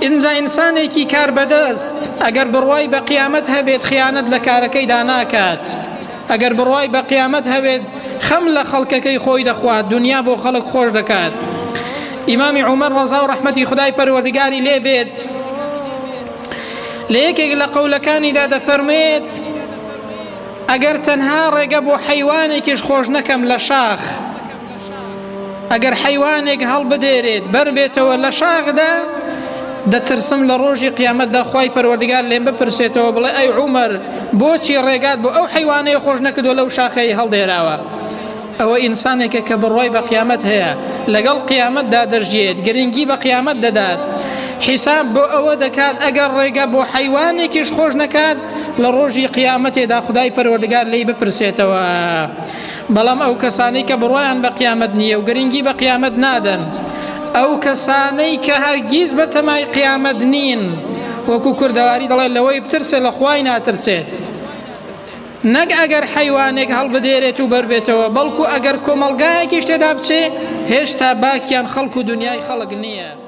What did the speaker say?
اینجا ئینسانێکی کار بەدەست ئەگەر بڕوای بە قیامەت هەبێت خیانەت لە کارەکەیدا ناکات، ئەگەر بڕوای بە قیامەت هەبێت خەم لە خەڵکەکەی خۆی دەخوات، دنیا بۆ خەڵک خۆش دەکات. ئیمامی عومەر ڕەزا و ڕەحمەتی خودای پەروەردگاری لێ بێت لە یەکێک لە قەولەکانیدا دەفەرمێت ئەگەر تەنها ڕێگە بۆ حەیوانێکیش خۆش نەکەم لە شاخ، ئەگەر حەیوانێک هەڵبدێرێت بەربێتەوە لە شاخدا، دەترسم لە ڕۆژی قیامەتدا خوای پەروەردگار لێم بپرسێتەوە بڵێ ئەی عومەر بۆچی ڕێگات بۆ ئەو حەیوانەیە خۆش نەکردووە لەو شاخەی هەڵدێراوە؟ ئەوە ئینسانێکە کە بڕوای بە قیامەت هەیە، لەگەڵ قیامەتدا دەژێت، گرنگی بە قیامەت دەدات، حیساب بۆ ئەوە دەکات ئەگەر ڕێگە بۆ حەیوانێکیش خۆش نەکات لە ڕۆژی قیامەتێدا خودای پەروەردگار لێی بپرسێتەوە. بەڵام ئەو کەسانەی کە بڕوایان بە قیامەت نییە و گرنگی بە قیامەت نادەن، ئەو کەسانەی کە هەرگیز بە تەمای قیامەت نین، وەکو کوردەواری دەڵێت لەوەی بترسێ لە خوای ناترسێت، نەک ئەگەر حەیوانێک هەڵبدێرێت و بەربێتەوە، بەڵکو ئەگەر کۆمەڵگایەکیش تێدا بچێ هێشتا باکیان خەڵک و دنیای خەڵک نییە.